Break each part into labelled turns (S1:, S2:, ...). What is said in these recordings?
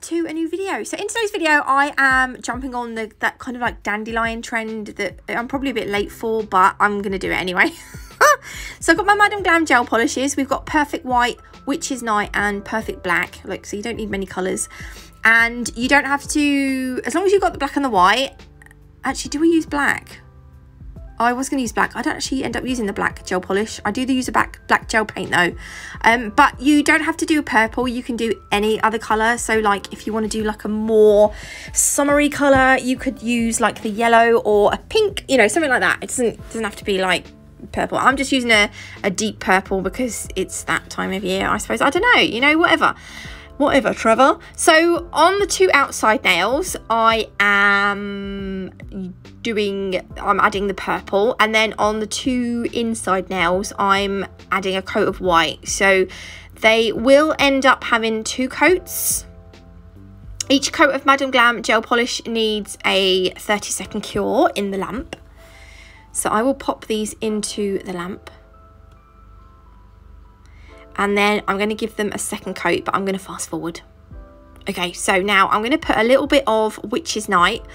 S1: to a new video. So in today's video, I am jumping on that kind of like dandelion trend that I'm probably a bit late for, but I'm going to do it anyway. So I've got my Madam Glam gel polishes. We've got Perfect White, Witch's Night, and Perfect Black. Like, so you don't need many colours. And you don't have to, as long as you've got the black and the white. Actually, do we use black? I was going to use black. I don't actually end up using the black gel polish. I do use a black gel paint though. But you don't have to do a purple. You can do any other colour. So like if you want to do like a more summery colour, you could use like the yellow or a pink, you know, something like that. It doesn't have to be like purple. I'm just using a deep purple because it's that time of year, I suppose. I don't know, you know, whatever, Trevor. So on the two outside nails, I'm adding the purple, and then on the two inside nails, I'm adding a coat of white. So they will end up having two coats. Each coat of Madam Glam gel polish needs a 30-second cure in the lamp. So I will pop these into the lamp. And then I'm going to give them a second coat, but I'm going to fast forward. Okay, so now I'm going to put a little bit of Witch's Night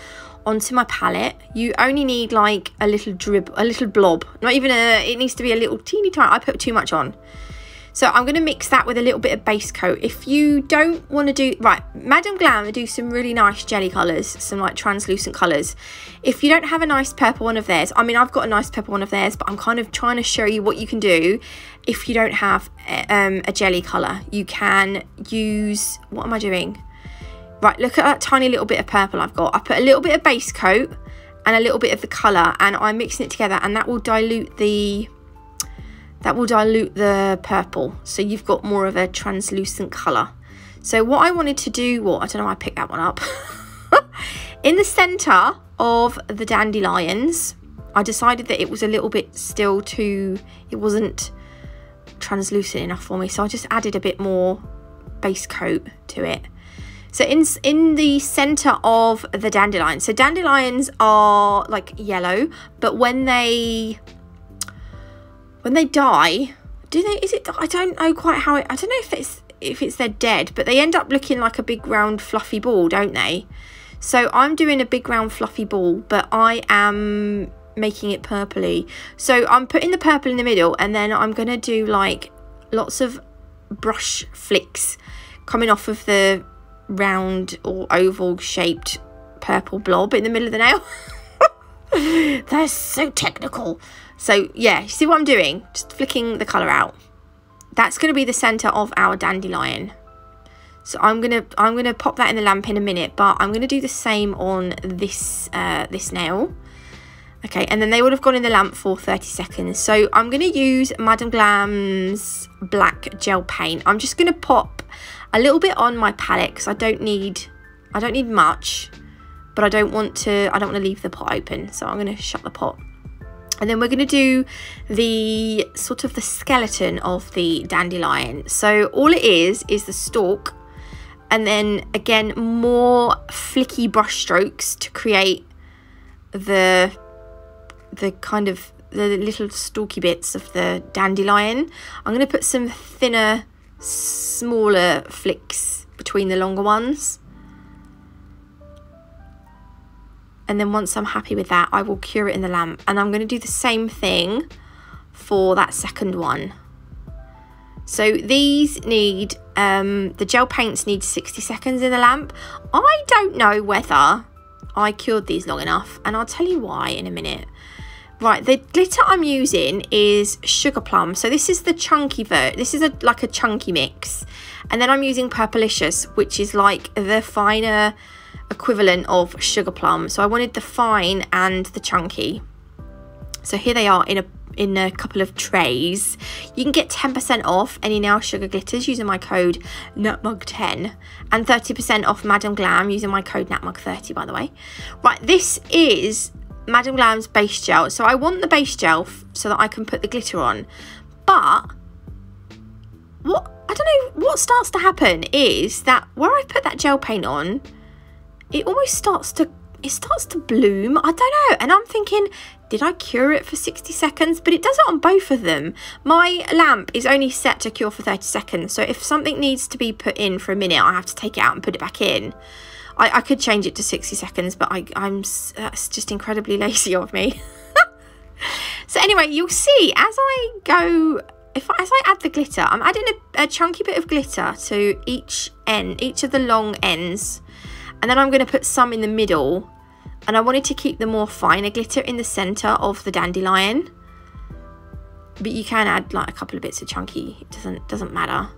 S1: onto my palette. You only need like a little blob. Not even it needs to be a little teeny tiny. I put too much on. So I'm going to mix that with a little bit of base coat. If you don't want to do, right, Madam Glam do some really nice jelly colours, some like translucent colours. If you don't have a nice purple one of theirs, I mean, I've got a nice purple one of theirs, but I'm kind of trying to show you what you can do if you don't have a jelly colour. You can use, what am I doing? Right, look at that tiny little bit of purple I've got. I put a little bit of base coat and a little bit of the colour, and I'm mixing it together, and that will dilute the purple, so you've got more of a translucent colour. So what I wanted to do, well, I don't know why I picked that one up. In the centre of the dandelions, I decided that it was a little bit still too, it wasn't translucent enough for me, so I just added a bit more base coat to it. So in the centre of the dandelion, so dandelions are like yellow, but when they die, I don't know quite how it, I don't know if it's they're dead, but they end up looking like a big round fluffy ball, don't they? So I'm doing a big round fluffy ball, but I am making it purpley. So I'm putting the purple in the middle, and then I'm going to do like lots of brush flicks coming off of the round or oval shaped purple blob in the middle of the nail. That's so technical. So yeah, you see what I'm doing? Just flicking the colour out. That's going to be the centre of our dandelion. So I'm gonna pop that in the lamp in a minute, but I'm gonna do the same on this this nail. Okay, and then they would have gone in the lamp for 30 seconds. So I'm gonna use Madam Glam's black gel paint. I'm just gonna pop a little bit on my palette because I don't need much, but I don't want to leave the pot open, so I'm going to shut the pot. And then we're going to do the sort of the skeleton of the dandelion. So all it is the stalk, and then again more flicky brush strokes to create the kind of the little stalky bits of the dandelion. I'm going to put some thinner, smaller flicks between the longer ones. And then once I'm happy with that, I will cure it in the lamp. And I'm going to do the same thing for that second one. So these need, the gel paints need 60 seconds in the lamp. I don't know whether I cured these long enough, and I'll tell you why in a minute. Right, the glitter I'm using is Sugar Plum. So this is the chunky this is like a chunky mix. And then I'm using Purplicious, which is like the finer equivalent of Sugar Plum. So I wanted the fine and the chunky. So here they are in a couple of trays. You can get 10% off any Nail Sugar glitters using my code NATMUG10, and 30% off Madam Glam using my code NATMUG30, by the way. Right, this is Madam Glam's base gel. So I want the base gel so that I can put the glitter on. But I don't know what starts to happen is that where I put that gel paint on, it almost starts to it starts to bloom. I don't know. And I'm thinking, did I cure it for 60 seconds? But it does it on both of them. My lamp is only set to cure for 30 seconds. So if something needs to be put in for a minute, I have to take it out and put it back in. I could change it to 60 seconds, but that's just incredibly lazy of me. So anyway, you'll see as I go, as I add the glitter, I'm adding a chunky bit of glitter to each of the long ends. And then I'm going to put some in the middle. And I wanted to keep the more finer glitter in the centre of the dandelion. But you can add like a couple of bits of chunky, it doesn't matter.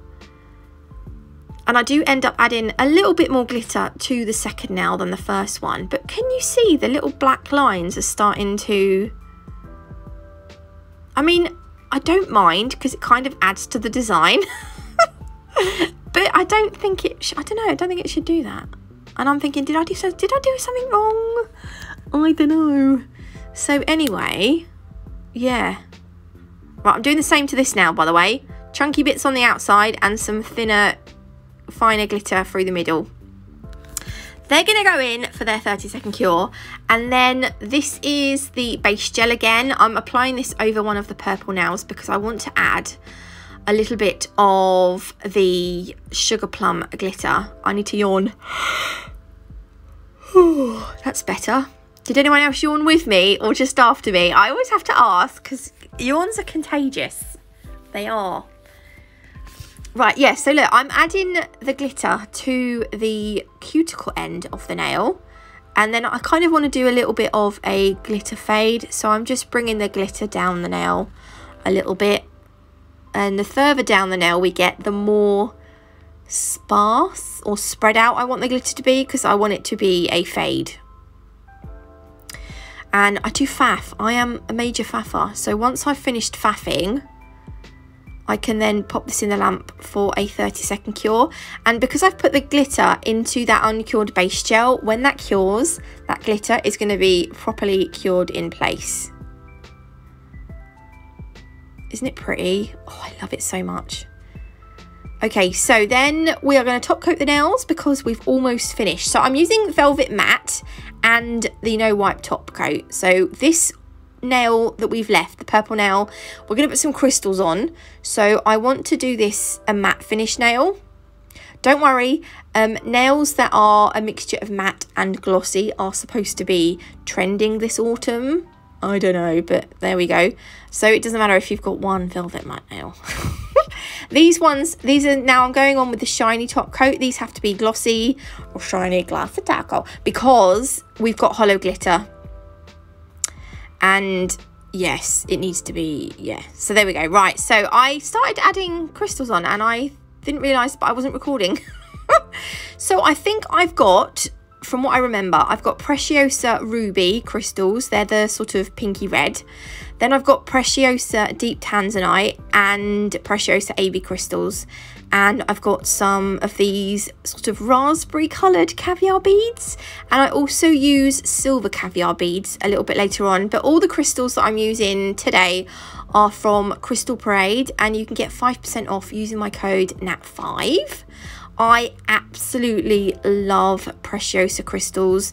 S1: And I do end up adding a little bit more glitter to the second nail than the first one. But can you see the little black lines are starting to... I mean, I don't mind because it kind of adds to the design. But I don't think it... I don't know, I don't think it should do that. And I'm thinking, did I do something wrong? I don't know. So anyway, yeah. Right, I'm doing the same to this now, by the way. Chunky bits on the outside and some thinner, finer glitter through the middle. They're going to go in for their 30-second cure. And then this is the base gel again. I'm applying this over one of the purple nails because I want to add a little bit of the sugar plum glitter. I need to yawn. That's better. Did anyone else yawn with me or just after me? I always have to ask because yawns are contagious. They are. Right, yeah, so look, I'm adding the glitter to the cuticle end of the nail. And then I kind of want to do a little bit of a glitter fade. So I'm just bringing the glitter down the nail a little bit. And the further down the nail we get, the more sparse or spread out I want the glitter to be, because I want it to be a fade. And I do faff. I am a major faffer. So once I've finished faffing, I can then pop this in the lamp for a 30-second cure. And because I've put the glitter into that uncured base gel, when that cures, that glitter is going to be properly cured in place. Isn't it pretty? Oh, I love it so much. Okay, so then we are going to top coat the nails because we've almost finished. So I'm using Velvet Matte and the No Wipe top coat. So this nail that we've left, the purple nail, we're going to put some crystals on. So I want to do this a matte finish nail. Don't worry, nails that are a mixture of matte and glossy are supposed to be trending this autumn. I don't know, but there we go. So it doesn't matter if you've got one Velvet Matte nail. These are now I'm going on with the shiny top coat. These have to be glossy or shiny glass of tackle because we've got hollow glitter. And yes, it needs to be, yeah. So there we go. Right, so I started adding crystals on and I didn't realise, but I wasn't recording. So I think I've got, from what I remember, I've got Preciosa Ruby crystals. They're the sort of pinky red. Then I've got Preciosa Deep Tanzanite and Preciosa AB crystals. And I've got some of these sort of raspberry coloured caviar beads. And I also use silver caviar beads a little bit later on. But all the crystals that I'm using today are from Crystal Parade. And you can get 5% off using my code NAT5. I absolutely love Preciosa crystals.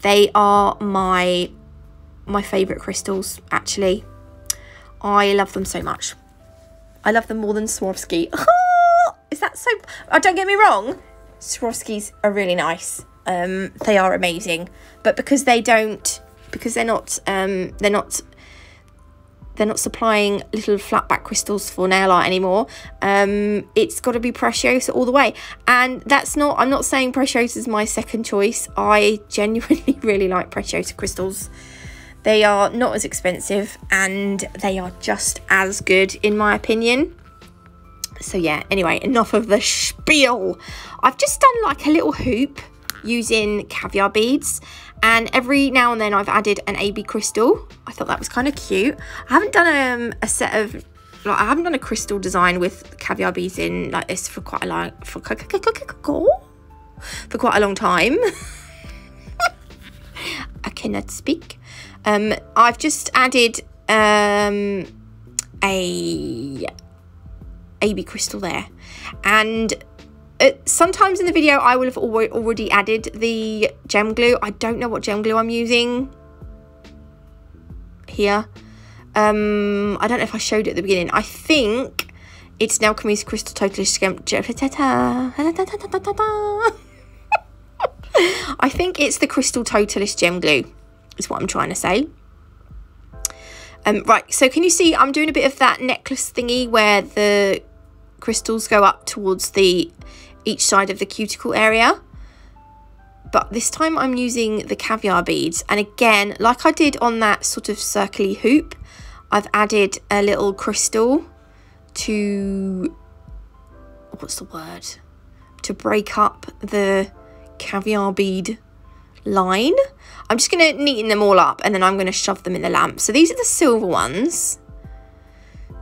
S1: They are my favourite crystals, actually. I love them so much. I love them more than Swarovski. Is that so? Oh, don't get me wrong. Swarovskis are really nice. They are amazing. But because they're not supplying little flat back crystals for nail art anymore, it's got to be Preciosa all the way. And I'm not saying Preciosa is my second choice. I genuinely really like Preciosa crystals. They are not as expensive and they are just as good in my opinion. So yeah, anyway, enough of the spiel. I've just done like a little hoop using caviar beads, and every now and then I've added an AB crystal. I thought that was kind of cute. I haven't done I haven't done a crystal design with caviar beads in like this for quite a long time. I cannot speak. I've just added a AB crystal there, and Sometimes in the video I will have already added the gem glue. I don't know what gem glue I'm using here. I don't know if I showed it at the beginning. I think it's Nail Alchemy's Crystal Totalist I think it's the Crystal Totalist gem glue is what I'm trying to say. Right, so can you see I'm doing a bit of that necklace thingy where the crystals go up towards each side of the cuticle area? But this time I'm using the caviar beads, and again, like I did on that sort of circly hoop, I've added a little crystal to, what's the word, to break up the caviar bead line. I'm just going to neaten them all up and then I'm going to shove them in the lamp. So these are the silver ones.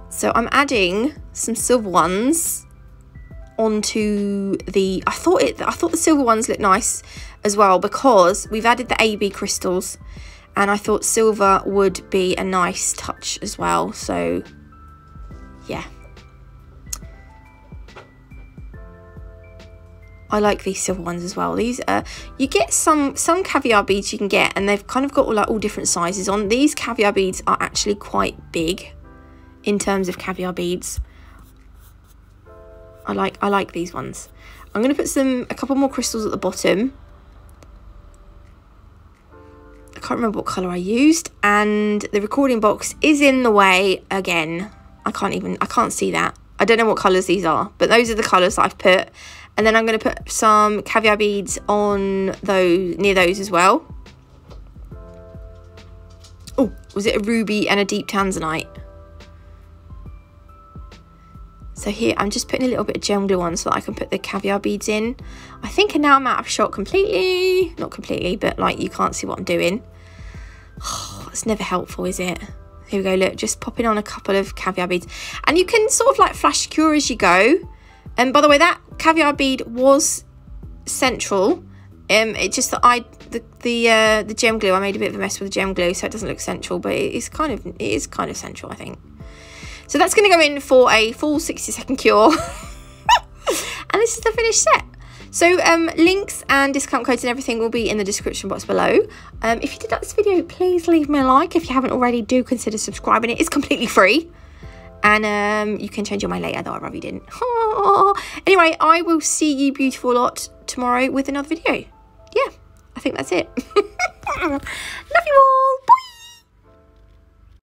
S1: So I'm adding some silver ones onto the, I thought the silver ones looked nice as well because we've added the AB crystals and I thought silver would be a nice touch as well. So yeah, I like these silver ones as well. These you get some caviar beads you can get, and they've kind of got all different sizes on. These caviar beads are actually quite big in terms of caviar beads. I like these ones. I'm going to put a couple more crystals at the bottom. I can't remember what colour I used, and the recording box is in the way again. I can't see that. I don't know what colours these are, but those are the colours that I've put. And then I'm going to put some caviar beads on those, near those as well. Oh, was it a ruby and a deep tanzanite? So here, I'm just putting a little bit of gem glue on so that I can put the caviar beads in. I think now I'm out of shot completely. Not completely, but like you can't see what I'm doing. Oh, it's never helpful, is it? Here we go, look, just popping on a couple of caviar beads. And you can sort of like flash cure as you go. And by the way, that caviar bead was central. It's just that the gem glue, I made a bit of a mess with the gem glue, so it doesn't look central, but it is kind of central, I think. So that's going to go in for a full 60-second cure. And this is the finished set. So links and discount codes and everything will be in the description box below. If you did like this video, please leave me a like. If you haven't already, do consider subscribing. It is completely free. And you can change your mind later, though I probably didn't. Anyway, I will see you beautiful lot tomorrow with another video. Yeah, I think that's it. Love you all. Bye.